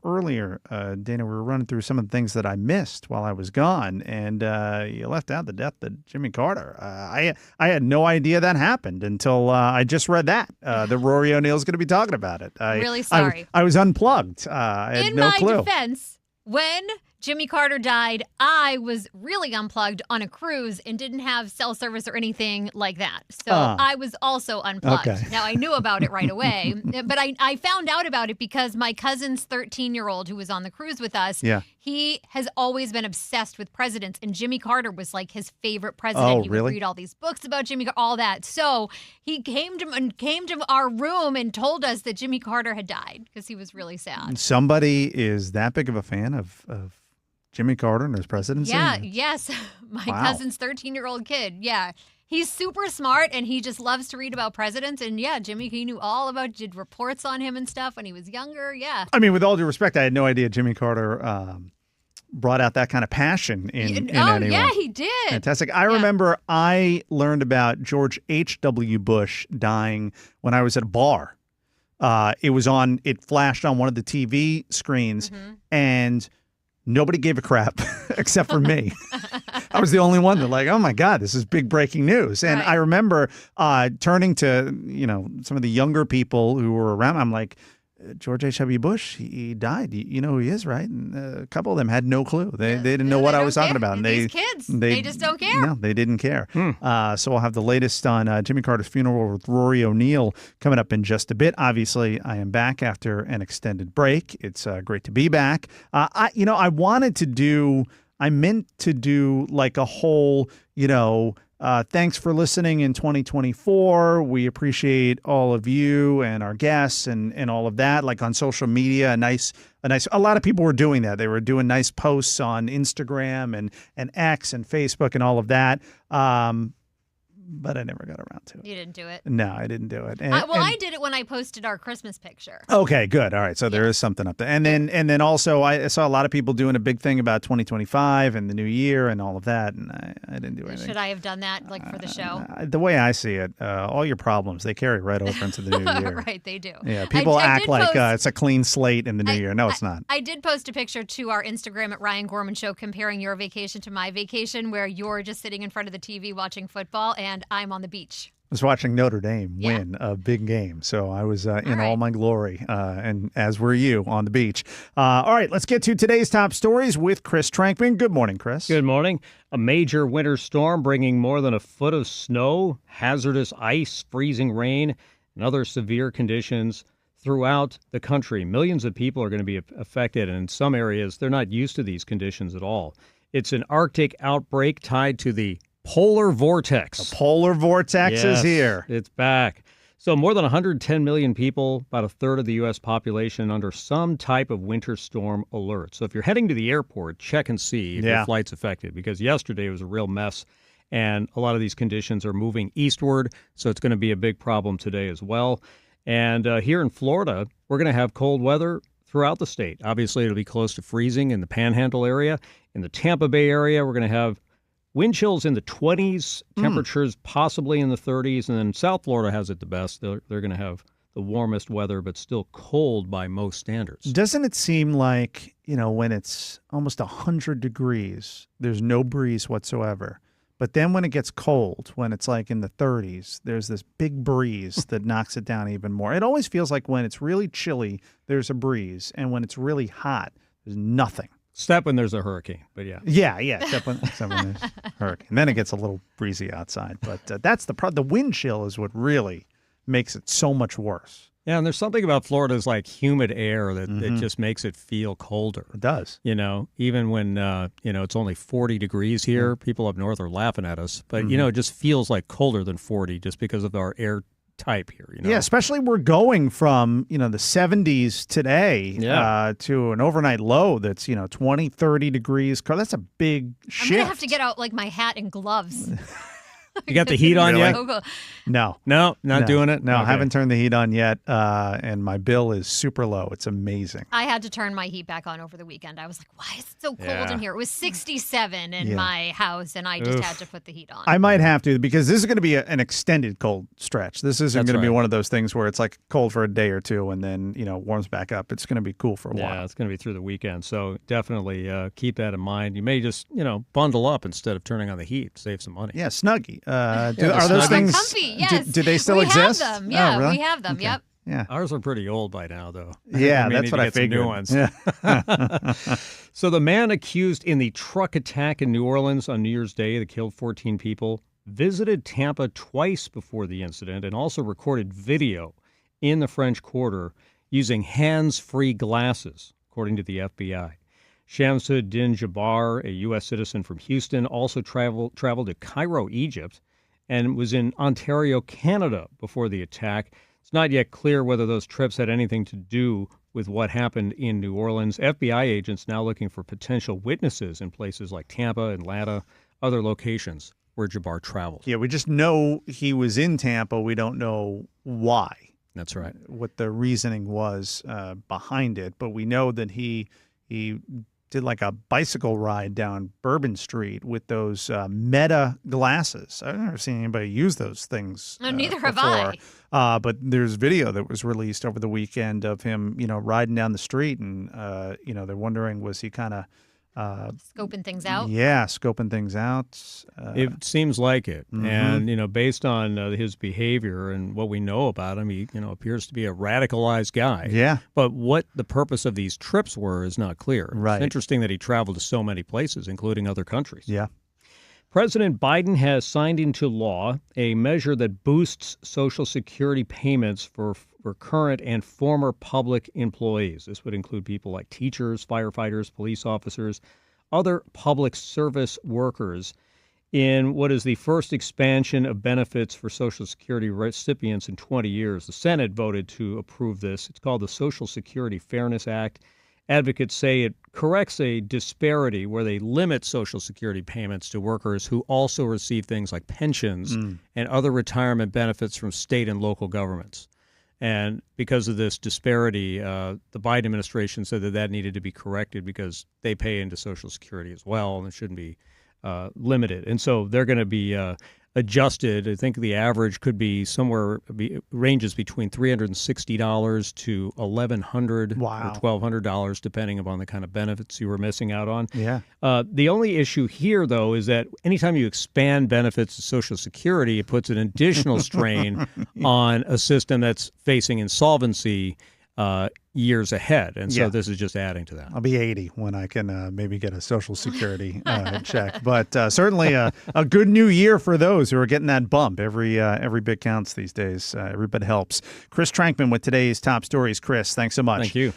earlier, Dana, we were running through some of the things that I missed while I was gone, and you left out the death of Jimmy Carter. I had no idea that happened until I just read that Rory O'Neill's going to be talking about it. Really sorry. I was unplugged. I had no clue. In my defense, when Jimmy Carter died, I was really unplugged on a cruise and didn't have cell service or anything like that. So I was also unplugged. Okay. Now, I knew about it right away, but I found out about it because my cousin's 13-year-old who was on the cruise with us, he has always been obsessed with presidents, and Jimmy Carter was like his favorite president. Oh, he really? would read all these books about Jimmy Carter, all that. So he came to our room and told us that Jimmy Carter had died because he was really sad. Somebody is that big of a fan of Jimmy Carter and his presidency? Yes. My cousin's 13-year-old kid. Yeah. He's super smart, and he just loves to read about presidents. And, Jimmy, he knew all about, did reports on him and stuff when he was younger. Yeah. I mean, with all due respect, I had no idea Jimmy Carter brought out that kind of passion in anyone. Yeah, he did. Fantastic. I remember I learned about George H.W. Bush dying when I was at a bar. It flashed on one of the TV screens, and nobody gave a crap except for me. I was the only one that oh my God, this is big breaking news. And I remember turning to, some of the younger people who were around. I'm like, George H.W. Bush, he died. You know who he is, right? And a couple of them had no clue. They didn't know what I was talking about. And these kids, they just don't care. No, they didn't care. So we'll have the latest on Jimmy Carter's funeral with Rory O'Neill coming up in just a bit. Obviously, I am back after an extended break. It's great to be back. I meant to do like a whole, thanks for listening in 2024. We appreciate all of you and our guests and all of that. Like on social media, a lot of people were doing that. They were doing nice posts on Instagram and X and Facebook and all of that. But I never got around to it. You didn't do it? No, I didn't do it. I did it when I posted our Christmas picture. Okay, good. All right, so there is something up there. And then also I saw a lot of people doing a big thing about 2025 and the new year and all of that, and I didn't do anything. Should I have done that for the show? The way I see it, all your problems, they carry right over into the new year. Right, they do. Yeah, people act like it's a clean slate in the new year. No, it's not. I did post a picture to our Instagram at Ryan Gorman Show comparing your vacation to my vacation, where you're just sitting in front of the TV watching football and I'm on the beach. I was watching Notre Dame win a big game, so I was in all my glory, and as were you on the beach. All right, let's get to today's top stories with Chris Trankman. Good morning, Chris. Good morning. A major winter storm bringing more than a foot of snow, hazardous ice, freezing rain, and other severe conditions throughout the country. Millions of people are going to be affected, and in some areas, they're not used to these conditions at all. It's an Arctic outbreak tied to the Polar Vortex. The Polar Vortex is here. It's back. So more than 110 million people, about a third of the U.S. population, under some type of winter storm alert. So if you're heading to the airport, check and see if your flight's affected, because yesterday was a real mess, and a lot of these conditions are moving eastward, so it's going to be a big problem today as well. And here in Florida, we're going to have cold weather throughout the state. Obviously, it'll be close to freezing in the Panhandle area. In the Tampa Bay area, we're going to have wind chills in the 20s, temperatures possibly in the 30s, and then South Florida has it the best. They're going to have the warmest weather, but still cold by most standards. Doesn't it seem like, when it's almost 100 degrees, there's no breeze whatsoever? But then when it gets cold, when it's like in the 30s, there's this big breeze that knocks it down even more. It always feels like when it's really chilly, there's a breeze, and when it's really hot, there's nothing. Except when there's a hurricane, but yeah. Yeah, except when there's a hurricane. Then it gets a little breezy outside. But that's the wind chill is what really makes it so much worse. Yeah, and there's something about Florida's like humid air that just makes it feel colder. It does. Even when, it's only 40 degrees here, people up north are laughing at us. But, it just feels like colder than 40 just because of our air type here. Yeah, especially we're going from, the 70s today to an overnight low that's, 20, 30 degrees. That's a big shift. I'm going to have to get out like my hat and gloves. You got the heat on Really? yet? So cool. No, Not doing it? No, I Okay. haven't turned the heat on yet, and my bill is super low. It's amazing. I had to turn my heat back on over the weekend. I was like, why is it so cold Yeah. in here? It was 67 in Yeah. my house, and I just had to put the heat on. I might have to, because this is going to be an extended cold stretch. This isn't That's going to be right. one of those things where it's like cold for a day or two and then, warms back up. It's going to be cool for a Yeah, while. it's going to be through the weekend. So definitely keep that in mind. You may just, bundle up instead of turning on the heat. Save some money. Yeah, Snuggie. Are the those Snuggie. things? Comfy, yes. Do they still we exist? have them. Oh, Yeah, really? we have them. Okay. Yep. Yeah. Ours are pretty old by now, though. Yeah, We that's need what to I get some figured. new ones. Yeah. So the man accused in the truck attack in New Orleans on New Year's Day that killed 14 people visited Tampa twice before the incident and also recorded video in the French Quarter using hands-free glasses, according to the FBI. Shamsuddin Jabbar, a U.S. citizen from Houston, also traveled to Cairo, Egypt, and was in Ontario, Canada before the attack. It's not yet clear whether those trips had anything to do with what happened in New Orleans. FBI agents now looking for potential witnesses in places like Tampa, Atlanta, other locations where Jabbar traveled. Yeah, we just know he was in Tampa. We don't know why, That's right. what the reasoning was behind it. But we know that he did like a bicycle ride down Bourbon Street with those Meta glasses. I've never seen anybody use those things. No, neither have before. But there's video that was released over the weekend of him, riding down the street, and they're wondering, was he kind of Scoping things out. Yeah, scoping things out. It seems like it. Mhm. And, based on his behavior and what we know about him, he, appears to be a radicalized guy. Yeah. But what the purpose of these trips were is not clear. Right. It's interesting that he traveled to so many places, including other countries. Yeah. President Biden has signed into law a measure that boosts Social Security payments for current and former public employees. This would include people like teachers, firefighters, police officers, other public service workers, in what is the first expansion of benefits for Social Security recipients in 20 years. The Senate voted to approve this. It's called the Social Security Fairness Act. Advocates say it corrects a disparity where they limit Social Security payments to workers who also receive things like pensions and other retirement benefits from state and local governments. And because of this disparity, the Biden administration said that needed to be corrected because they pay into Social Security as well, and it shouldn't be limited. And so they're going to be adjusted. I think the average could be ranges between $360 to $1,100 Wow. or $1,200, depending upon the kind of benefits you were missing out on. Yeah. The only issue here, though, is that anytime you expand benefits to Social Security, it puts an additional strain on a system that's facing insolvency years ahead. And so this is just adding to that. I'll be 80 when I can maybe get a Social Security check. But certainly a good new year for those who are getting that bump. Every bit counts these days. Every bit helps. Chris Trankman with today's top stories. Chris, thanks so much. Thank you.